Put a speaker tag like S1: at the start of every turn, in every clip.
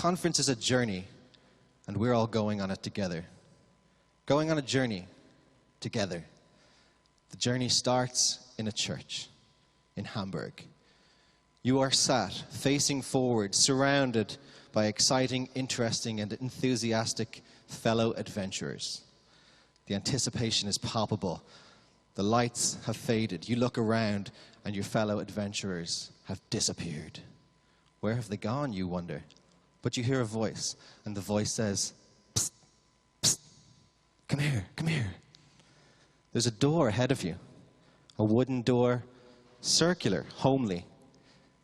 S1: conference is a journey, and we're all going on it together. Going on a journey together. The journey starts in a church in Hamburg. You are sat, facing forward, surrounded by exciting, interesting, and enthusiastic fellow adventurers. The anticipation is palpable. The lights have faded. You look around, and your fellow adventurers have disappeared. Where have they gone, you wonder? But you hear a voice, and the voice says, "Psst, psst, come here, come here." There's a door ahead of you, a wooden door, circular, homely.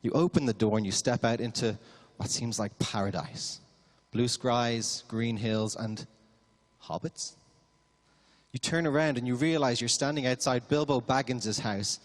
S1: You open the door and you step out into what seems like paradise. Blue skies, green hills, and hobbits. You turn around and you realize you're standing outside Bilbo Baggins' house.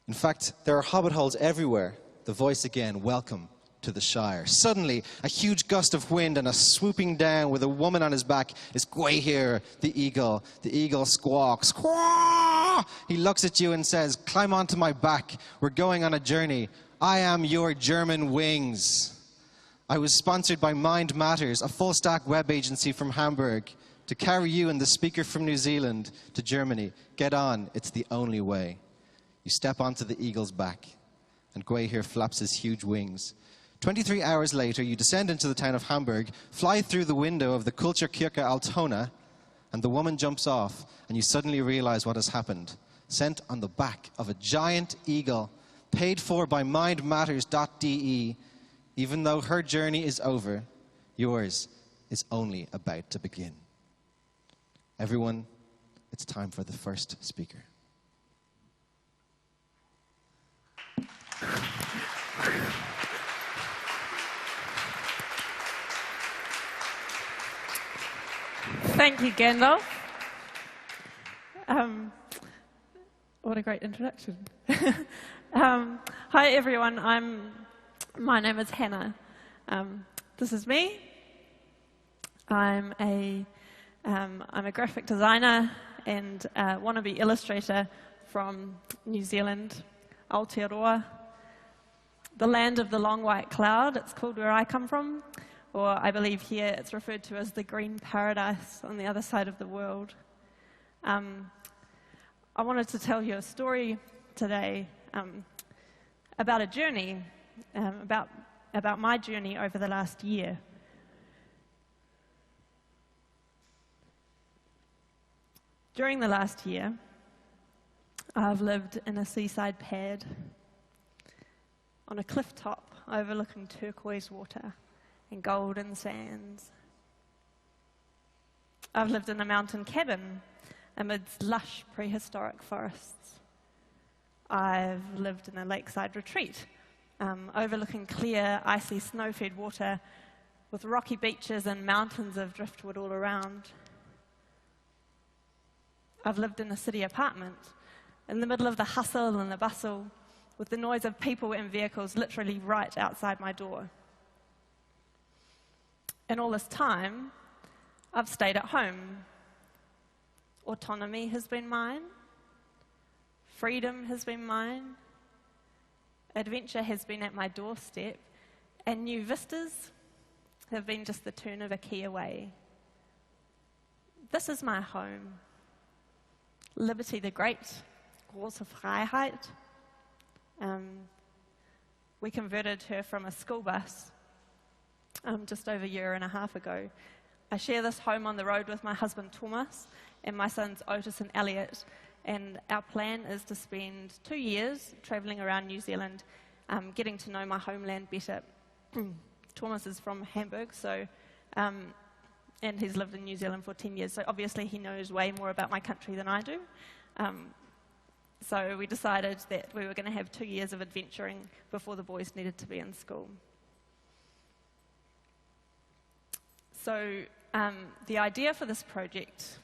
S1: In fact, there are hobbit holes everywhere. The voice again, "Welcome to the Shire." Suddenly, a huge gust of wind and a swooping down with a woman on his back is Gwaihir, the eagle. The eagle squawks, "Squaw!" He looks at you and says, "Climb onto my back. We're going on a journey. I am your German wings." I was sponsored by Mind Matters, a full-stack web agency from Hamburg, to carry you and the speaker from New Zealand to Germany. Get on, it's the only way. You step onto the eagle's back, and Gwaihir flaps his huge wings. 23 hours later, you descend into the town of Hamburg, fly through the window of the Kulturkirche Altona, and the woman jumps off, and you suddenly realize what has happened. Sent on the back of a giant eagle, paid for by mindmatters.de, even though her journey is over, yours is only about to begin. Everyone, it's time for the first speaker.
S2: Thank you, Gandalf. What a great introduction. Hi, everyone. My name is Hannah. This is me. I'm a graphic designer and wannabe illustrator from New Zealand, Aotearoa, the land of the long white cloud. It's called where I come from. Or I believe here it's referred to as the green paradise on the other side of the world. I wanted to tell you a story today about a journey, about my journey over the last year. During the last year, I've lived in a seaside pad on a cliff top overlooking turquoise water and golden sands. I've lived in a mountain cabin amidst lush prehistoric forests. I've lived in a lakeside retreat overlooking clear, icy, snow-fed water with rocky beaches and mountains of driftwood all around. I've lived in a city apartment in the middle of the hustle and the bustle with the noise of people and vehicles literally right outside my door. And all this time, I've stayed at home. Autonomy has been mine. Freedom has been mine. Adventure has been at my doorstep. And new vistas have been just the turn of a key away. This is my home. Liberty the Great, große Freiheit. We converted her from a school bus just over a year and a half ago. I share this home on the road with my husband Thomas and my sons Otis and Elliot, and our plan is to spend 2 years travelling around New Zealand, getting to know my homeland better. Thomas is from Hamburg, and he's lived in New Zealand for 10 years, so obviously he knows way more about my country than I do. So we decided that we were going to have 2 years of adventuring before the boys needed to be in school. So the idea for this project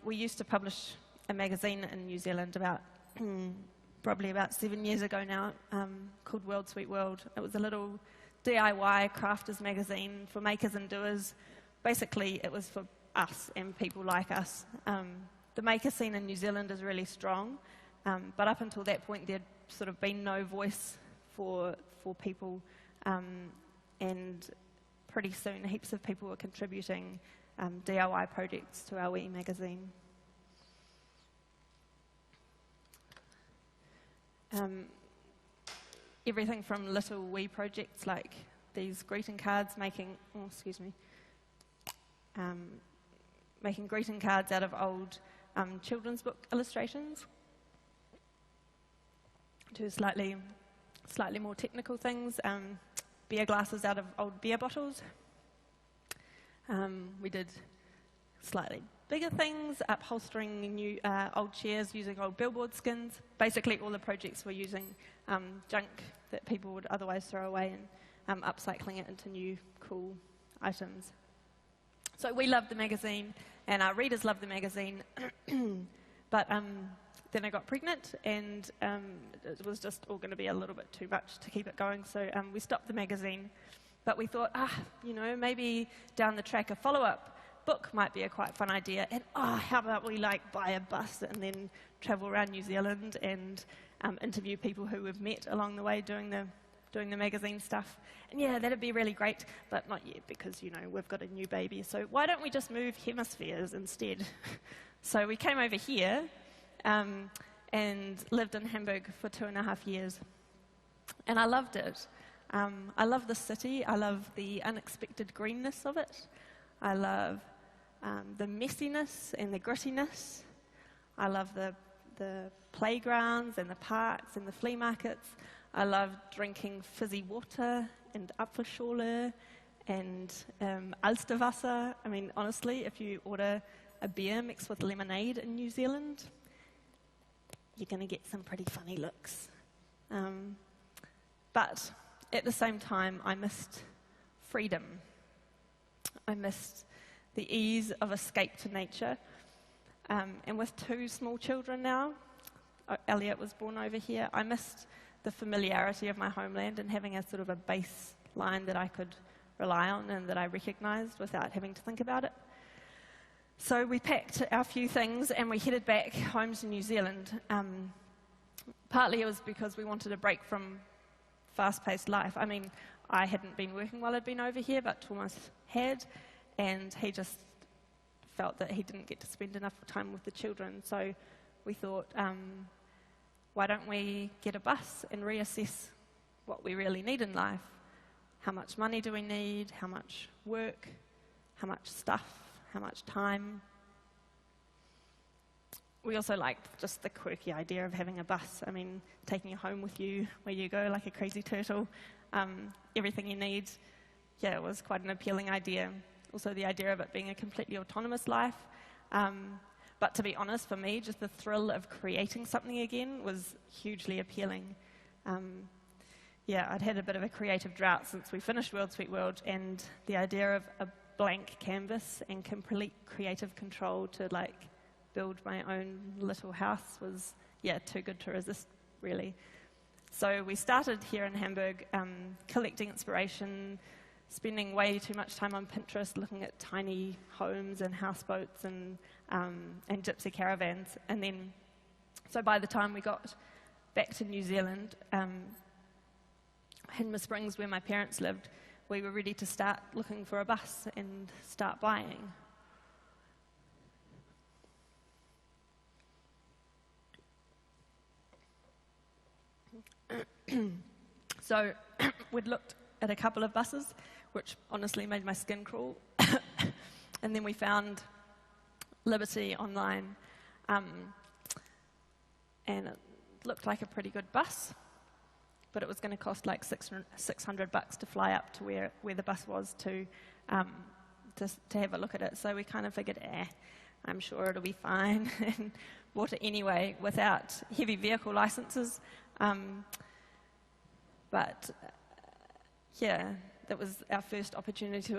S2: we used to publish a magazine in New Zealand probably about 7 years ago now, called World Sweet World. It was a little DIY crafters magazine for makers and doers. Basically, it was for us and people like us. The maker scene in New Zealand is really strong. But up until that point, there'd sort of been no voice for people, and pretty soon heaps of people were contributing DIY projects to our e-magazine. Everything from little wee projects like these greeting cards, making greeting cards out of old children's book illustrations, to slightly more technical things, beer glasses out of old beer bottles. We did slightly bigger things, upholstering new old chairs using old billboard skins. Basically, all the projects were using junk that people would otherwise throw away and upcycling it into new, cool items. So we loved the magazine, and our readers loved the magazine, but then I got pregnant, and it was just all going to be a little bit too much to keep it going, so we stopped the magazine. But we thought, maybe down the track a follow-up book might be a quite fun idea, and how about we buy a bus and then travel around New Zealand and interview people who we've met along the way doing the magazine stuff. And yeah, that'd be really great, but not yet because, we've got a new baby. So why don't we just move hemispheres instead? So we came over here and lived in Hamburg for 2.5 years. And I loved it. I love the city. I love the unexpected greenness of it. I love the messiness and the grittiness. I love the playgrounds and the parks and the flea markets. I love drinking fizzy water and Apfelschorle and Alsterwasser. I mean, honestly, if you order a beer mixed with lemonade in New Zealand, you're going to get some pretty funny looks. But at the same time, I missed freedom. I missed the ease of escape to nature. And with 2 small children now, Elliot was born over here, I missed the familiarity of my homeland and having a sort of a baseline that I could rely on and that I recognized without having to think about it. So we packed our few things and we headed back home to New Zealand. Partly it was because we wanted a break from fast-paced life. I mean, I hadn't been working while I'd been over here, but Thomas had, and he just felt that he didn't get to spend enough time with the children. So we thought, why don't we get a bus and reassess what we really need in life? How much money do we need? How much work? How much stuff? How much time? We also liked just the quirky idea of having a bus. I mean, taking it home with you where you go like a crazy turtle. Everything you need. Yeah, it was quite an appealing idea. Also the idea of it being a completely autonomous life. But to be honest, for me, just the thrill of creating something again was hugely appealing. Yeah, I'd had a bit of a creative drought since we finished World Sweet World, and the idea of a blank canvas and complete creative control to build my own little house was, too good to resist, really. So we started here in Hamburg, collecting inspiration, spending way too much time on Pinterest, looking at tiny homes and houseboats and gypsy caravans. And then, so by the time we got back to New Zealand, Hinma Springs, where my parents lived, we were ready to start looking for a bus and start buying. So we'd looked at a couple of buses, which honestly made my skin crawl. And then we found Liberty online. And it looked like a pretty good bus, but it was going to cost like $600 to fly up to where the bus was to have a look at it. So we kind of figured, I'm sure it'll be fine, and bought it anyway without heavy vehicle licenses. But that was our first opportunity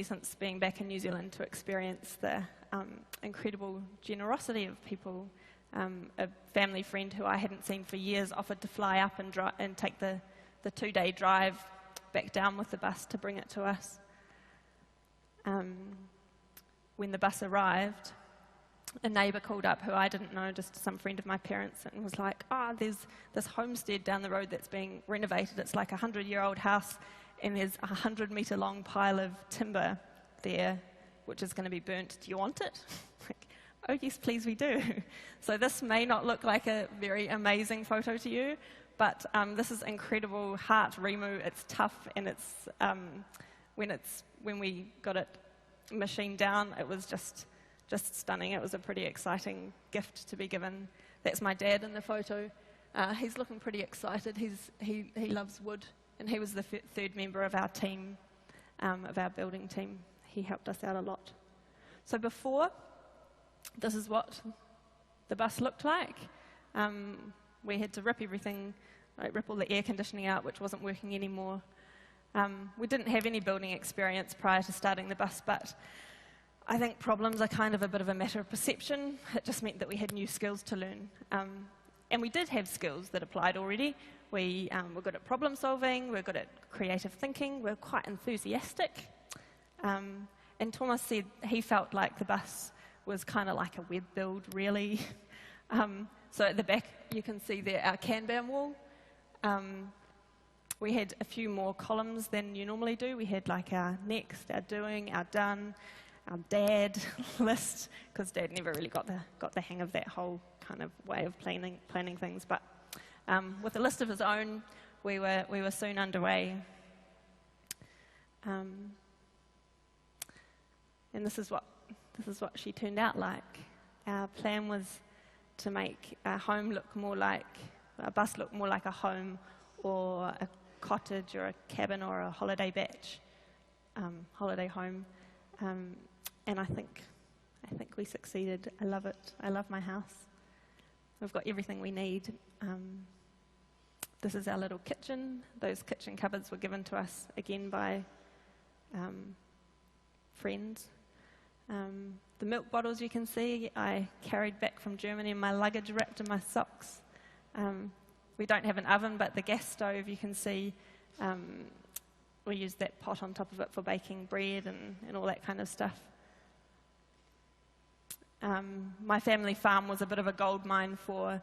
S2: since being back in New Zealand to experience the incredible generosity of people. A family friend who I hadn't seen for years offered to fly up and take the 2-day drive back down with the bus to bring it to us. When the bus arrived, a neighbour called up who I didn't know, just some friend of my parents, and was like, there's this homestead down the road that's being renovated. It's like a 100-year-old house, and there's a 100-metre-long pile of timber there, which is going to be burnt. Do you want it? Like, oh, yes, please, we do. So this may not look like a very amazing photo to you, but this is incredible heart remu. It's tough, and it's when we got it machined down, it was just stunning. It was a pretty exciting gift to be given. That's my dad in the photo. He's looking pretty excited. He loves wood, and he was the third member of our team, of our building team. He helped us out a lot. So before, this is what the bus looked like. We had to rip everything, rip all the air conditioning out, which wasn't working anymore. We didn't have any building experience prior to starting the bus, but I think problems are kind of a bit of a matter of perception. It just meant that we had new skills to learn. And we did have skills that applied already. We were good at problem solving, we're good at creative thinking, we're quite enthusiastic. And Thomas said he felt like the bus was kind of like a web build, really. So at the back, you can see there our Kanban wall. We had a few more columns than you normally do. We had like our next, our doing, our done, our dad list, because Dad never really got the hang of that whole kind of way of planning things. But with a list of his own, we were soon underway. And this is what she turned out like. Our plan was to make a bus look more like a home, or a cottage, or a cabin, or a holiday home. And I think we succeeded. I love it. I love my house. We've got everything we need. This is our little kitchen. Those kitchen cupboards were given to us again by friends. The milk bottles you can see I carried back from Germany in my luggage, wrapped in my socks. We don't have an oven, but the gas stove you can see, we use that pot on top of it for baking bread and all that kind of stuff. My family farm was a bit of a gold mine for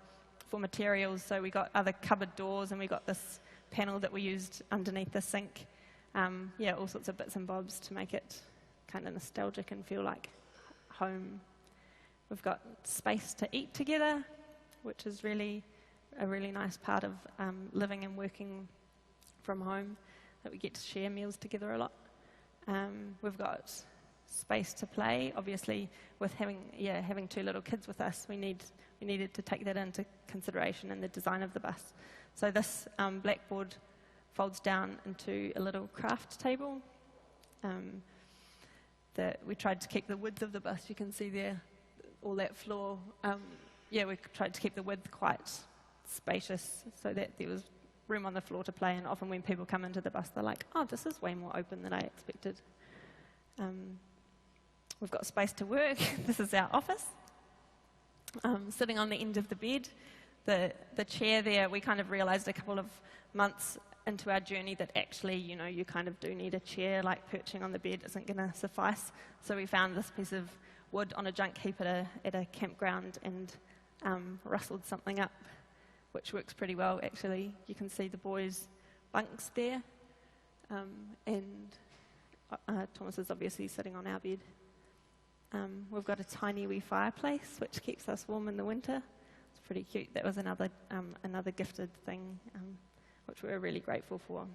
S2: materials, so we got other cupboard doors, and we got this panel that we used underneath the sink. All sorts of bits and bobs to make it kind of nostalgic and feel like home. We've got space to eat together, which is really a really nice part of living and working from home, that we get to share meals together a lot. We've got space to play. Obviously, with having two little kids with us, we needed to take that into consideration in the design of the bus. So this blackboard folds down into a little craft table. We tried to keep the width of the bus. You can see there, all that floor. We tried to keep the width quite spacious so that there was room on the floor to play. And often when people come into the bus, they're like, "Oh, this is way more open than I expected." We've got space to work. This is our office. Sitting on the end of the bed, the chair there, we kind of realized a couple of months into our journey that actually, you kind of do need a chair. Like perching on the bed isn't going to suffice. So we found this piece of wood on a junk heap at a campground and rustled something up, which works pretty well, actually. You can see the boys' bunks there. And Thomas is obviously sitting on our bed. We've got a tiny wee fireplace, which keeps us warm in the winter. It's pretty cute. That was another gifted thing, which we're really grateful for.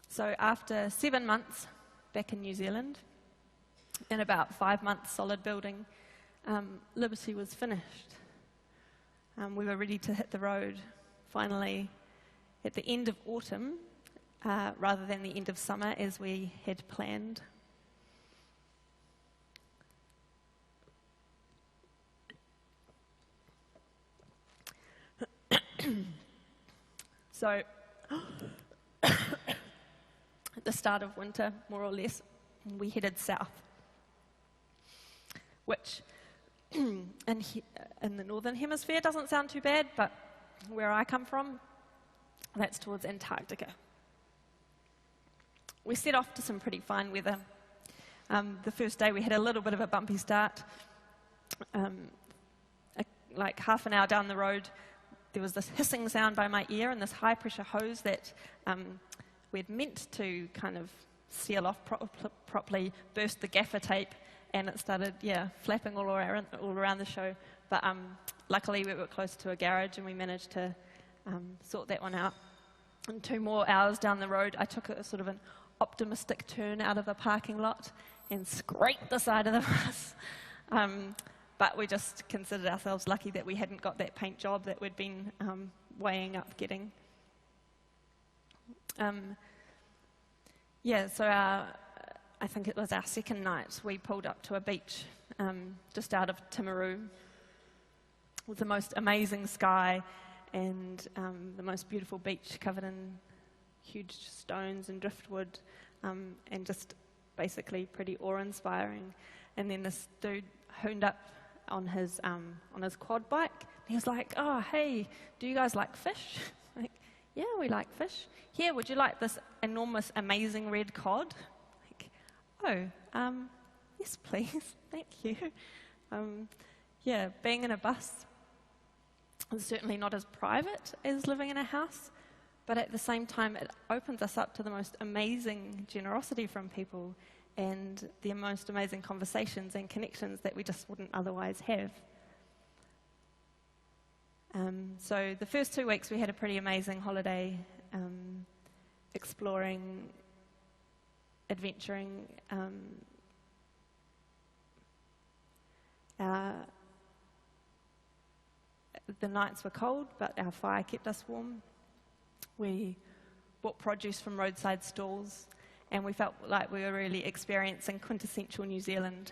S2: So after 7 months back in New Zealand, and about 5 months solid building, Liberty was finished. We were ready to hit the road, finally, at the end of autumn, rather than the end of summer as we had planned. So, at the start of winter, more or less, we headed south, which in the northern hemisphere doesn't sound too bad, but where I come from, that's towards Antarctica. We set off to some pretty fine weather. The first day we had a little bit of a bumpy start. like half an hour down the road, there was this hissing sound by my ear and this high-pressure hose that we'd meant to kind of seal off properly, burst the gaffer tape, and it started, flapping all around the show. But luckily, we were close to a garage, and we managed to sort that one out. And 2 more hours down the road, I took a sort of an optimistic turn out of a parking lot and scraped the side of the bus. But we just considered ourselves lucky that we hadn't got that paint job that we'd been weighing up getting. So I think it was our second night, we pulled up to a beach just out of Timaru with the most amazing sky and the most beautiful beach covered in huge stones and driftwood, and just basically pretty awe-inspiring. And then this dude hooned up on his quad bike. He was like, "Oh, hey, do you guys like fish?" Like, "Yeah, we like fish. Here, would you like this enormous, amazing red cod?" Like, "Oh, yes, please, thank you." Being in a bus is certainly not as private as living in a house, but at the same time, it opens us up to the most amazing generosity from people and the most amazing conversations and connections that we just wouldn't otherwise have. So the first 2 weeks we had a pretty amazing holiday, exploring, adventuring. The nights were cold, but our fire kept us warm. We bought produce from roadside stalls, and we felt like we were really experiencing quintessential New Zealand.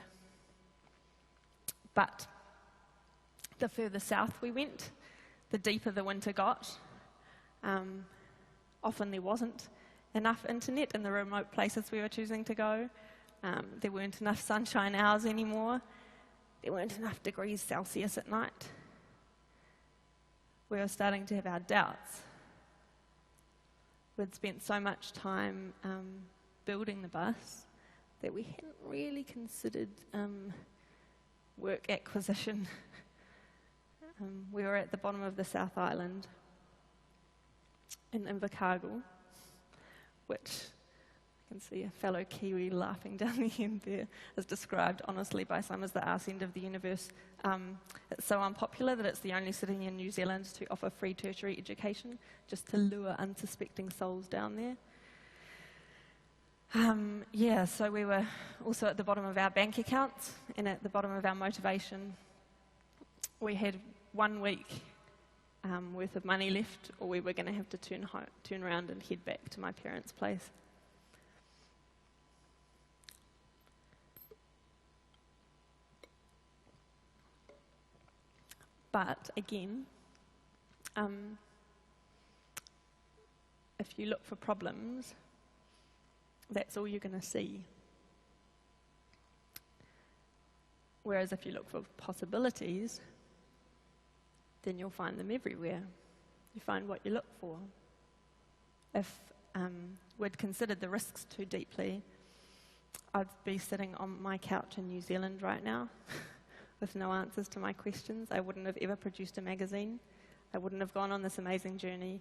S2: But the further south we went, the deeper the winter got. Often there wasn't enough internet in the remote places we were choosing to go. There weren't enough sunshine hours anymore. There weren't enough degrees Celsius at night. We were starting to have our doubts. We'd spent so much time building the bus that we hadn't really considered work acquisition. We were at the bottom of the South Island in Invercargill, which I can see a fellow Kiwi laughing down the end there, is described honestly by some as the arse end of the universe. It's so unpopular that it's the only city in New Zealand to offer free tertiary education, just to lure unsuspecting souls down there. So we were also at the bottom of our bank accounts and at the bottom of our motivation. We had 1 week worth of money left, or we were going to have to turn around and head back to my parents' place. But again, if you look for problems, that's all you're going to see. Whereas if you look for possibilities, then you'll find them everywhere. You find what you look for. If we'd considered the risks too deeply, I'd be sitting on my couch in New Zealand right now with no answers to my questions. I wouldn't have ever produced a magazine. I wouldn't have gone on this amazing journey.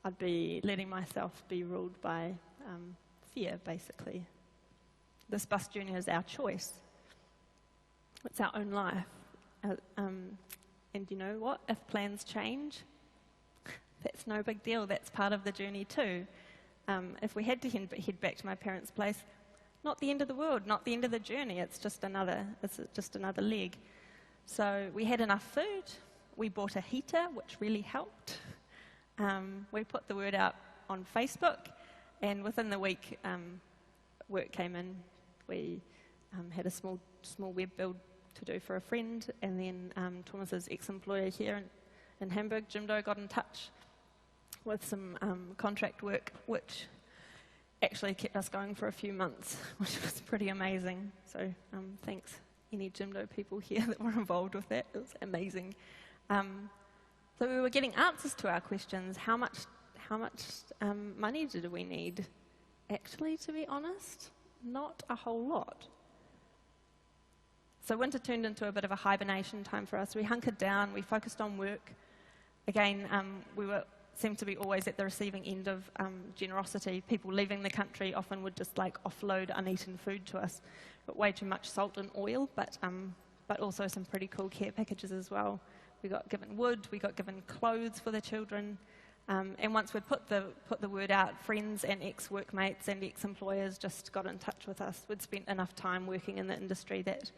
S2: I'd be letting myself be ruled by fear, basically. This bus journey is our choice. It's our own life. And you know what? If plans change, that's no big deal. That's part of the journey too. If we had to head back to my parents' place, not the end of the world, not the end of the journey. It's just another leg. So we had enough food. We bought a heater, which really helped. We put the word out on Facebook, and within the week, work came in. We had a small web build to do for a friend, and then Thomas's ex-employer here in Hamburg, Jim Doe, got in touch with some contract work, which actually kept us going for a few months, which was pretty amazing. So thanks any Jim Doe people here that were involved with that. It was amazing. So we were getting answers to our questions. How much money did we need? Actually, to be honest, not a whole lot. So winter turned into a bit of a hibernation time for us. We hunkered down, we focused on work. Again, we seemed to be always at the receiving end of generosity. People leaving the country often would just like offload uneaten food to us. But way too much salt and oil, but also some pretty cool care packages as well. We got given wood, we got given clothes for the children. And once we'd put the word out, friends and ex-workmates and ex-employers just got in touch with us. We'd spent enough time working in the industry that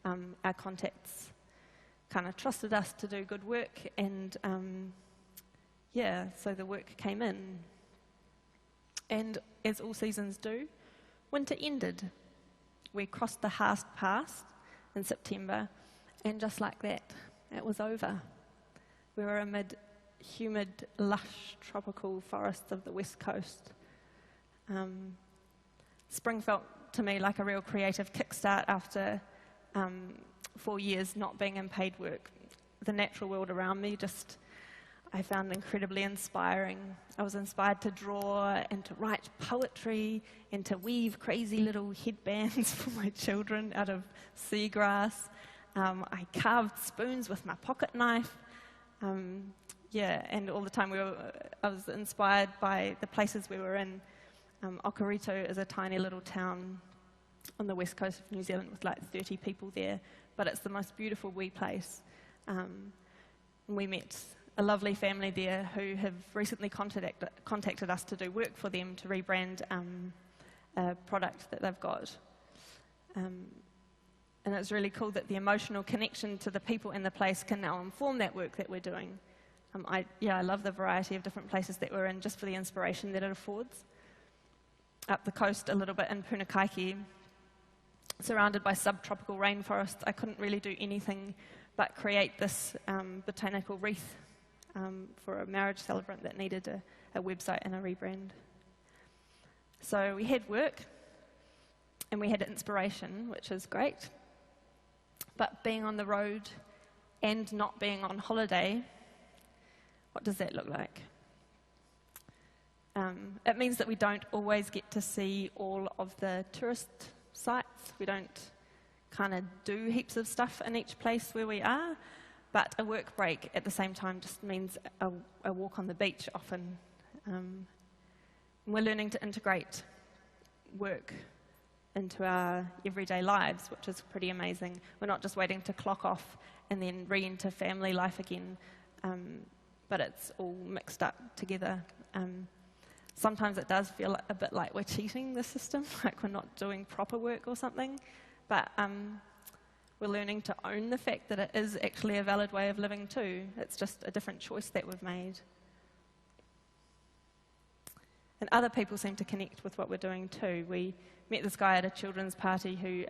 S2: our contacts kind of trusted us to do good work, and so the work came in. And as all seasons do, winter ended. We crossed the Haast Pass in September, and just like that, it was over. We were amid humid, lush, tropical forests of the west coast. Spring felt to me like a real creative kickstart after 4 years not being in paid work. The natural world around me I found incredibly inspiring. I was inspired to draw and to write poetry and to weave crazy little headbands for my children out of seagrass. I carved spoons with my pocket knife. And all the time I was inspired by the places we were in. Okarito is a tiny little town on the west coast of New Zealand with like 30 people there, but it's the most beautiful wee place. We met a lovely family there who have recently contacted us to do work for them to rebrand a product that they've got. And it's really cool that the emotional connection to the people in the place can now inform that work that we're doing. I love the variety of different places that we're in just for the inspiration that it affords. Up the coast a little bit in Punakaiki, surrounded by subtropical rainforests, I couldn't really do anything but create this botanical wreath for a marriage celebrant that needed a website and a rebrand. So we had work and we had inspiration, which is great. But being on the road and not being on holiday, what does that look like? It means that we don't always get to see all of the tourist sites. We don't kind of do heaps of stuff in each place where we are, but a work break at the same time just means a walk on the beach often. We're learning to integrate work into our everyday lives, which is pretty amazing. We're not just waiting to clock off and then re-enter family life again, but it's all mixed up together. Sometimes it does feel a bit like we're cheating the system, like we're not doing proper work or something, but we're learning to own the fact that it is actually a valid way of living too. It's just a different choice that we've made. And other people seem to connect with what we're doing too. We met this guy at a children's party who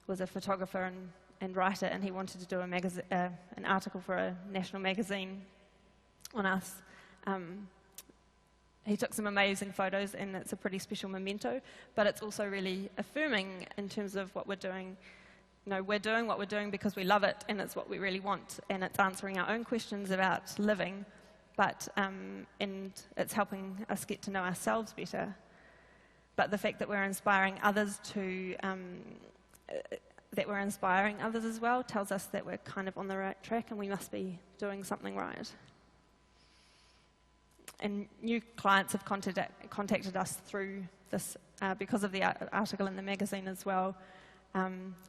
S2: was a photographer and writer, and he wanted to do an article for a national magazine on us. He took some amazing photos, and it's a pretty special memento, but it's also really affirming in terms of what we're doing. You know, we're doing what we're doing because we love it, and it's what we really want, and it's answering our own questions about living, but and it's helping us get to know ourselves better. But the fact that we're inspiring others as well tells us that we're kind of on the right track, and we must be doing something right. And new clients have contacted us through this because of the article in the magazine as well,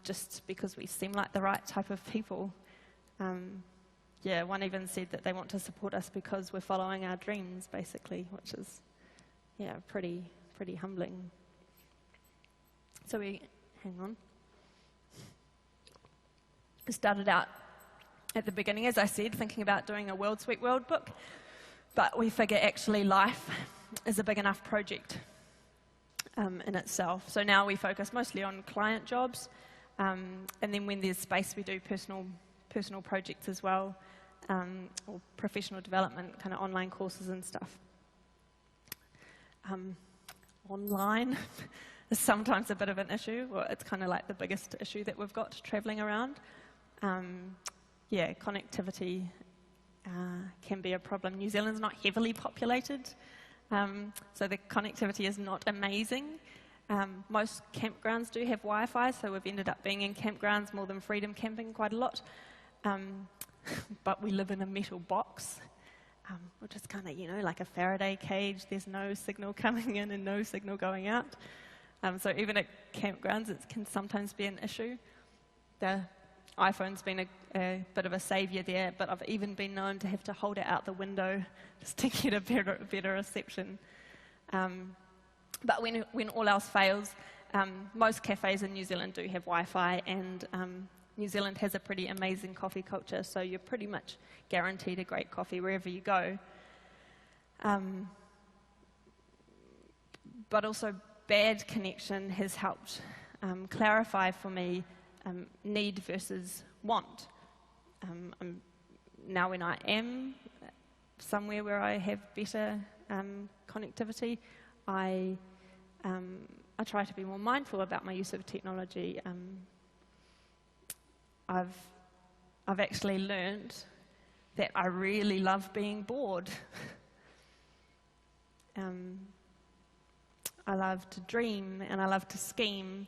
S2: just because we seem like the right type of people. One even said that they want to support us because we're following our dreams, basically, which is, pretty humbling. So we started out at the beginning, as I said, thinking about doing a World Sweet World book. But we figure actually life is a big enough project in itself. So now we focus mostly on client jobs, and then when there's space we do personal projects as well, or professional development, kind of online courses and stuff. Online is sometimes a bit of an issue, or it's kind of like the biggest issue that we've got travelling around. Connectivity can be a problem. New Zealand's not heavily populated, so the connectivity is not amazing. Most campgrounds do have Wi-Fi, so we've ended up being in campgrounds more than freedom camping quite a lot. But we live in a metal box, which is kind of, like a Faraday cage. There's no signal coming in and no signal going out. So even at campgrounds, it can sometimes be an issue. The iPhone's been a bit of a saviour there, but I've even been known to have to hold it out the window just to get a better reception. But when all else fails, most cafes in New Zealand do have Wi-Fi, and New Zealand has a pretty amazing coffee culture, so you're pretty much guaranteed a great coffee wherever you go. But also bad connection has helped clarify for me need versus want. Now when I am somewhere where I have better connectivity, I try to be more mindful about my use of technology. I've actually learned that I really love being bored. I love to dream and I love to scheme.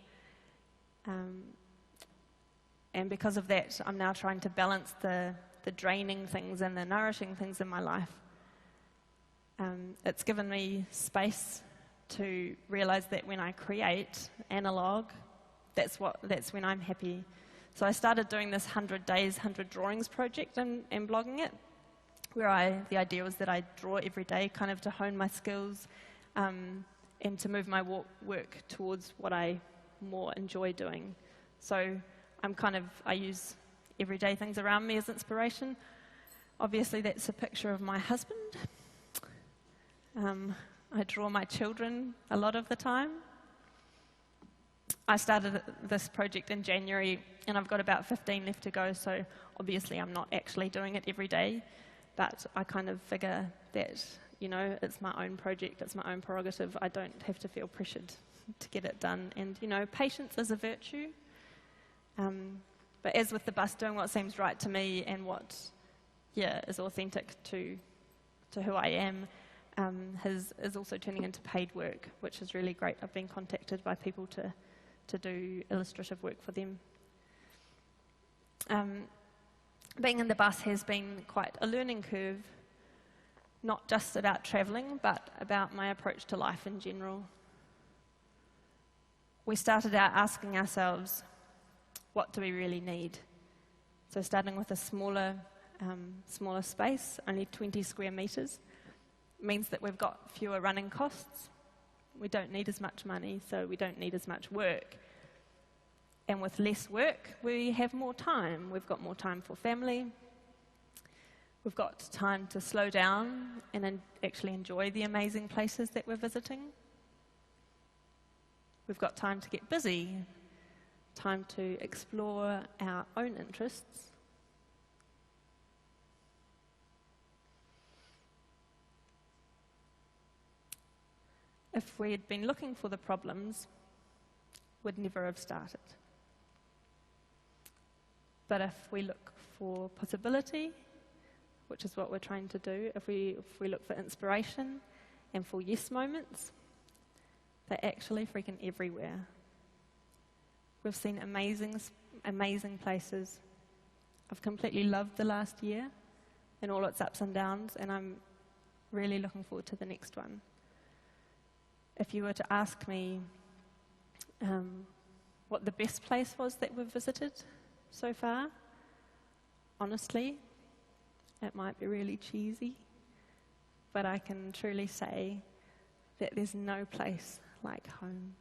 S2: And because of that, I'm now trying to balance the draining things and the nourishing things in my life. It's given me space to realize that when I create analog, that's when I'm happy. So I started doing this 100 days, 100 drawings project and blogging it, where the idea was that I draw every day kind of to hone my skills and to move my work towards what I more enjoy doing. So I use everyday things around me as inspiration. Obviously that's a picture of my husband. I draw my children a lot of the time. I started this project in January and I've got about 15 left to go, so obviously I'm not actually doing it every day, but I kind of figure that, it's my own project, it's my own prerogative. I don't have to feel pressured to get it done. And, patience is a virtue. But as with the bus, doing what seems right to me and what, is authentic to who I am, is also turning into paid work, which is really great. I've been contacted by people to do illustrative work for them. Being in the bus has been quite a learning curve, not just about travelling, but about my approach to life in general. We started out asking ourselves, what do we really need? So starting with a smaller space, only 20 square metres, means that we've got fewer running costs. We don't need as much money, so we don't need as much work. And with less work, we have more time. We've got more time for family. We've got time to slow down and actually enjoy the amazing places that we're visiting. We've got time to get busy, time to explore our own interests. If we had been looking for the problems, we'd never have started. But if we look for possibility, which is what we're trying to do, if we look for inspiration and for yes moments, they're actually freaking everywhere. We've seen amazing places. I've completely loved the last year and all its ups and downs, and I'm really looking forward to the next one. If you were to ask me what the best place was that we've visited so far, honestly, it might be really cheesy, but I can truly say that there's no place like home.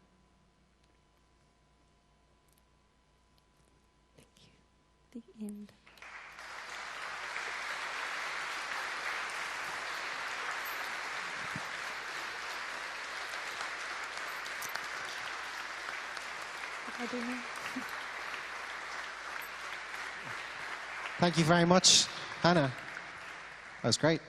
S2: Thank you. The end. I do know.
S1: Thank you very much, Hannah. That was great.